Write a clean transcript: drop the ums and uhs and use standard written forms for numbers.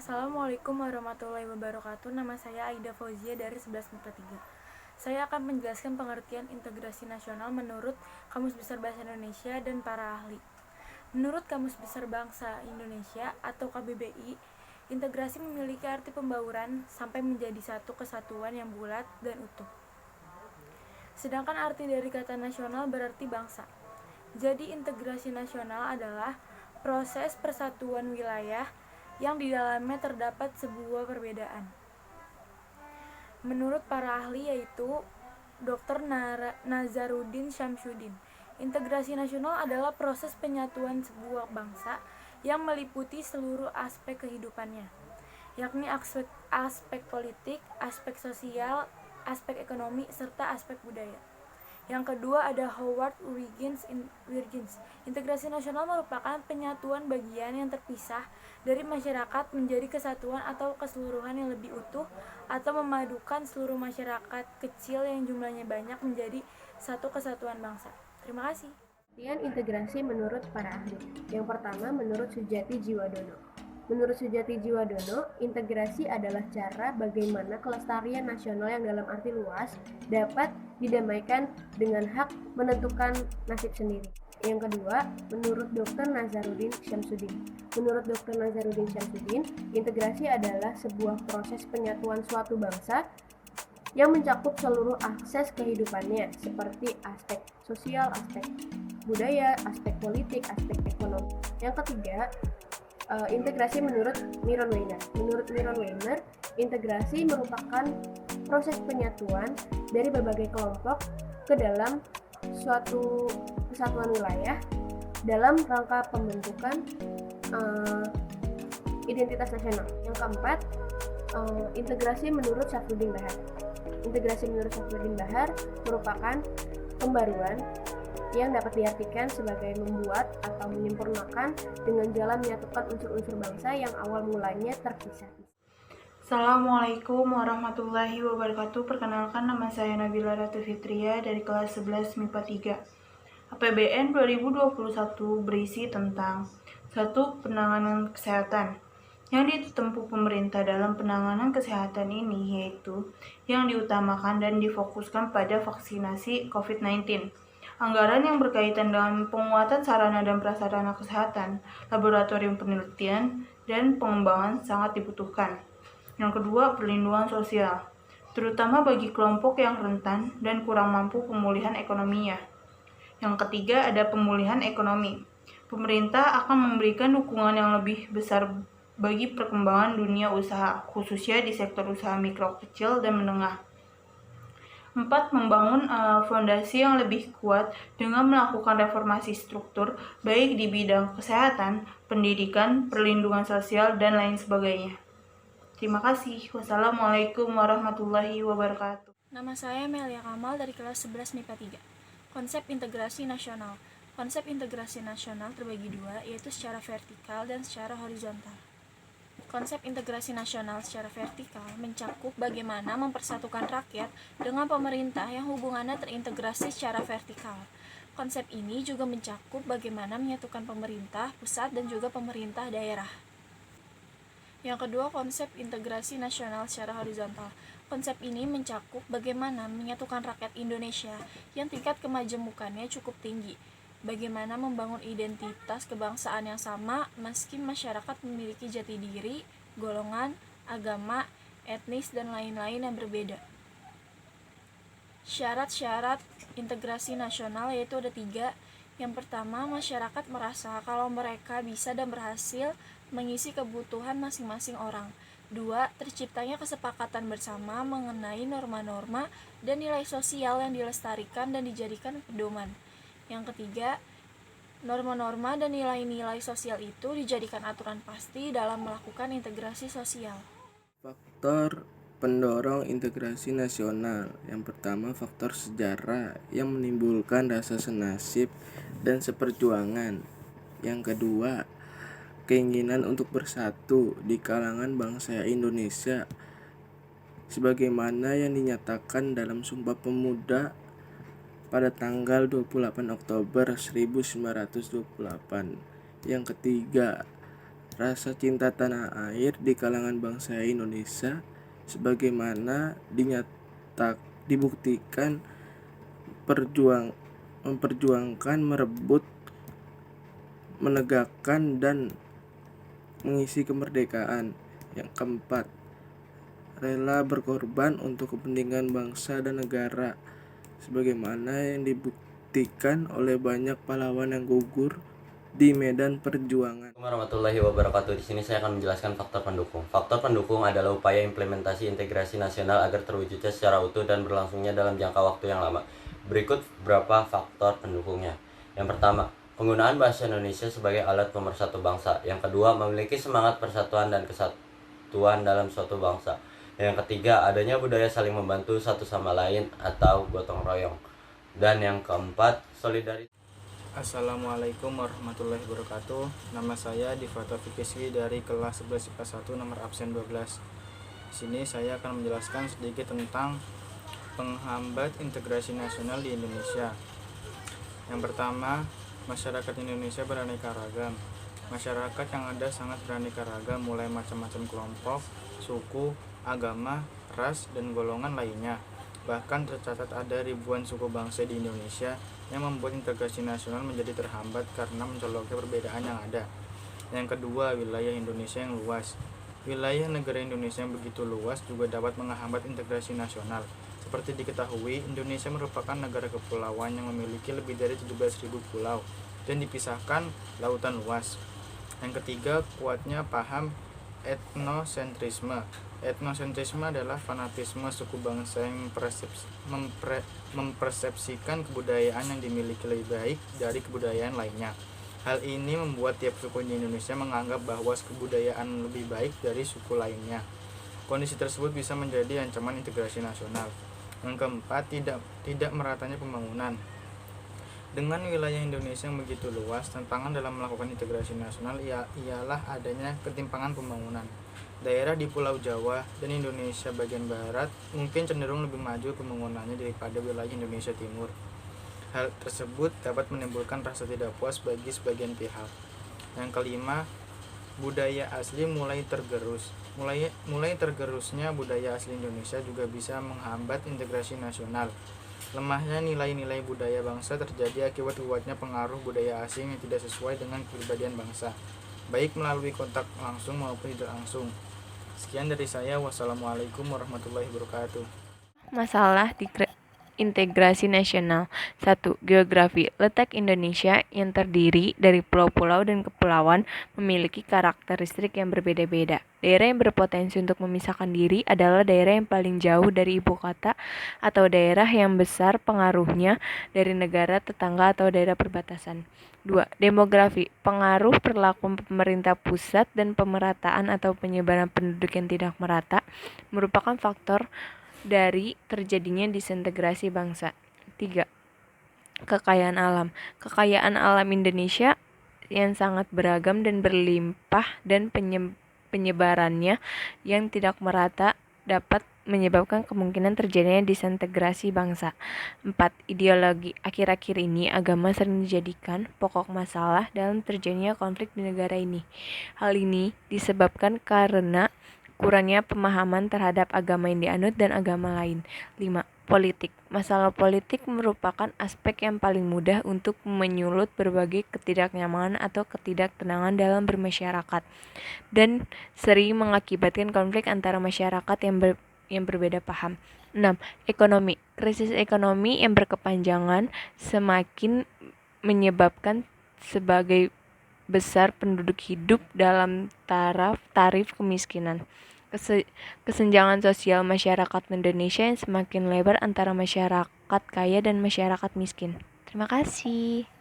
Assalamualaikum warahmatullahi wabarakatuh. Nama saya Aida Fauzia dari 11 MIPA 3. Saya akan menjelaskan pengertian integrasi nasional menurut Kamus Besar Bahasa Indonesia dan para ahli. Menurut Kamus Besar Bangsa Indonesia atau KBBI, integrasi memiliki arti pembauran sampai menjadi satu kesatuan yang bulat dan utuh. Sedangkan arti dari kata nasional berarti bangsa. Jadi integrasi nasional adalah proses persatuan wilayah yang di dalamnya terdapat sebuah perbedaan. Menurut para ahli yaitu Dr. Nazaruddin Syamsuddin, integrasi nasional adalah proses penyatuan sebuah bangsa yang meliputi seluruh aspek kehidupannya, yakni aspek politik, aspek sosial, aspek ekonomi, serta aspek budaya. Yang kedua ada Howard Wirgens. Integrasi nasional merupakan penyatuan bagian yang terpisah dari masyarakat menjadi kesatuan atau keseluruhan yang lebih utuh, atau memadukan seluruh masyarakat kecil yang jumlahnya banyak menjadi satu kesatuan bangsa. Terima kasih. Kemudian integrasi menurut para ahli. Yang pertama menurut Sujati Jiwadono. Menurut Sujati Jiwadono, integrasi adalah cara bagaimana kelestarian nasional yang dalam arti luas dapat didamaikan dengan hak menentukan nasib sendiri. Yang kedua, menurut Dr. Nazaruddin Syamsuddin. Menurut Dr. Nazaruddin Syamsuddin, integrasi adalah sebuah proses penyatuan suatu bangsa yang mencakup seluruh akses kehidupannya, seperti aspek sosial, aspek budaya, aspek politik, aspek ekonomi. Yang ketiga, integrasi menurut Myron Weiner. Menurut Myron Weiner, integrasi merupakan proses penyatuan dari berbagai kelompok ke dalam suatu kesatuan wilayah dalam rangka pembentukan identitas nasional. Yang keempat, integrasi menurut Safruddin Bahar. Integrasi menurut Safruddin Bahar merupakan pembaruan yang dapat diartikan sebagai membuat atau menyempurnakan dengan jalan menyatukan unsur-unsur bangsa yang awal mulanya terpisah. Assalamualaikum warahmatullahi wabarakatuh. Perkenalkan, nama saya Nabila Ratu Fitria dari kelas 11 MIPA 3. APBN 2021 berisi tentang 1. Penanganan kesehatan. Yang ditempuh pemerintah dalam penanganan kesehatan ini yaitu yang diutamakan dan difokuskan pada vaksinasi COVID-19. Anggaran yang berkaitan dengan penguatan sarana dan prasarana kesehatan, laboratorium penelitian, dan pengembangan sangat dibutuhkan. Yang kedua, perlindungan sosial, terutama bagi kelompok yang rentan dan kurang mampu pemulihan ekonominya. Yang ketiga, ada pemulihan ekonomi. Pemerintah akan memberikan dukungan yang lebih besar bagi perkembangan dunia usaha, khususnya di sektor usaha mikro, kecil, dan menengah. 4. Membangun fondasi yang lebih kuat dengan melakukan reformasi struktur, baik di bidang kesehatan, pendidikan, perlindungan sosial, dan lain sebagainya. Terima kasih. Wassalamualaikum warahmatullahi wabarakatuh. Nama saya Melia Kamal dari kelas 11 MIPA 3. Konsep integrasi nasional. Konsep integrasi nasional terbagi dua, yaitu secara vertikal dan secara horizontal. Konsep integrasi nasional secara vertikal mencakup bagaimana mempersatukan rakyat dengan pemerintah yang hubungannya terintegrasi secara vertikal. Konsep ini juga mencakup bagaimana menyatukan pemerintah pusat dan juga pemerintah daerah. Yang kedua, konsep integrasi nasional secara horizontal. Konsep ini mencakup bagaimana menyatukan rakyat Indonesia yang tingkat kemajemukannya cukup tinggi. Bagaimana membangun identitas kebangsaan yang sama meski masyarakat memiliki jati diri, golongan, agama, etnis, dan lain-lain yang berbeda. Syarat-syarat integrasi nasional yaitu ada 3. Yang pertama, masyarakat merasa kalau mereka bisa dan berhasil mengisi kebutuhan masing-masing orang. 2. Terciptanya kesepakatan bersama mengenai norma-norma dan nilai sosial yang dilestarikan dan dijadikan pedoman. Yang ketiga, norma-norma dan nilai-nilai sosial itu dijadikan aturan pasti dalam melakukan integrasi sosial. Faktor pendorong integrasi nasional. Yang pertama, faktor sejarah yang menimbulkan rasa senasib dan seperjuangan. Yang kedua, keinginan untuk bersatu di kalangan bangsa Indonesia sebagaimana yang dinyatakan dalam Sumpah Pemuda pada tanggal 28 Oktober 1928. Yang ketiga, rasa cinta tanah air di kalangan bangsa Indonesia sebagaimana dibuktikan memperjuangkan, merebut, menegakkan, dan mengisi kemerdekaan. Yang keempat, rela berkorban untuk kepentingan bangsa dan negara sebagaimana yang dibuktikan oleh banyak pahlawan yang gugur di medan perjuangan. Warahmatullahi wabarakatuh. Di sini saya akan menjelaskan faktor pendukung. Faktor pendukung adalah upaya implementasi integrasi nasional agar terwujudnya secara utuh dan berlangsungnya dalam jangka waktu yang lama. Berikut beberapa faktor pendukungnya. Yang pertama, penggunaan bahasa Indonesia sebagai alat pemersatu bangsa. Yang kedua, memiliki semangat persatuan dan kesatuan dalam suatu bangsa. Yang ketiga, adanya budaya saling membantu satu sama lain atau gotong royong. Dan yang keempat, solidaritas. Assalamualaikum warahmatullahi wabarakatuh. Nama saya Difata Fikiswi dari kelas 11 IPA 1 nomor absen 12. Di sini saya akan menjelaskan sedikit tentang penghambat integrasi nasional di Indonesia. Yang pertama, masyarakat Indonesia beraneka ragam. Masyarakat yang ada sangat beraneka ragam, mulai macam-macam kelompok, suku, agama, ras, dan golongan lainnya. Bahkan tercatat ada ribuan suku bangsa di Indonesia yang membuat integrasi nasional menjadi terhambat karena mencoloknya perbedaan yang ada. Yang kedua, wilayah Indonesia yang luas. Wilayah negara Indonesia yang begitu luas juga dapat menghambat integrasi nasional. Seperti diketahui, Indonesia merupakan negara kepulauan yang memiliki lebih dari 17.000 pulau dan dipisahkan lautan luas. Yang ketiga, kuatnya paham etnosentrisme. Etnosentrisme adalah fanatisme suku bangsa yang mempersepsikan kebudayaan yang dimiliki lebih baik dari kebudayaan lainnya. Hal ini membuat tiap suku di Indonesia menganggap bahwa kebudayaan lebih baik dari suku lainnya. Kondisi tersebut bisa menjadi ancaman integrasi nasional. Yang keempat, tidak meratanya pembangunan. Dengan wilayah Indonesia yang begitu luas, tantangan dalam melakukan integrasi nasional ialah adanya ketimpangan pembangunan. Daerah di Pulau Jawa dan Indonesia bagian barat mungkin cenderung lebih maju pembangunannya daripada wilayah Indonesia Timur. Hal tersebut dapat menimbulkan rasa tidak puas bagi sebagian pihak. Yang kelima, budaya asli mulai tergerus. Mulai tergerusnya budaya asli Indonesia juga bisa menghambat integrasi nasional. Lemahnya nilai-nilai budaya bangsa terjadi akibat kuatnya pengaruh budaya asing yang tidak sesuai dengan kepribadian bangsa, baik melalui kontak langsung maupun tidak langsung. Sekian dari saya. Wassalamualaikum warahmatullahi wabarakatuh. Masalah di integrasi nasional. 1. Geografi. Letak Indonesia yang terdiri dari pulau-pulau dan kepulauan memiliki karakteristik yang berbeda-beda. Daerah yang berpotensi untuk memisahkan diri adalah daerah yang paling jauh dari ibu kota atau daerah yang besar pengaruhnya dari negara tetangga atau daerah perbatasan. 2. Demografi. Pengaruh perilaku pemerintah pusat dan pemerataan atau penyebaran penduduk yang tidak merata merupakan faktor dari terjadinya disintegrasi bangsa. 3. Kekayaan alam. Kekayaan alam Indonesia yang sangat beragam dan berlimpah dan penyebarannya yang tidak merata dapat menyebabkan kemungkinan terjadinya disintegrasi bangsa. 4. Ideologi. Akhir-akhir ini agama sering dijadikan pokok masalah dalam terjadinya konflik di negara ini. Hal ini disebabkan karena kurangnya pemahaman terhadap agama yang dianut dan agama lain. 5. Politik. Masalah politik merupakan aspek yang paling mudah untuk menyulut berbagai ketidaknyamanan atau ketidaktenangan dalam bermasyarakat dan sering mengakibatkan konflik antara masyarakat yang berbeda paham. 6. Ekonomi. Krisis ekonomi yang berkepanjangan semakin menyebabkan sebagai besar penduduk hidup dalam taraf kemiskinan. Kesenjangan sosial masyarakat Indonesia yang semakin lebar antara masyarakat kaya dan masyarakat miskin. Terima kasih.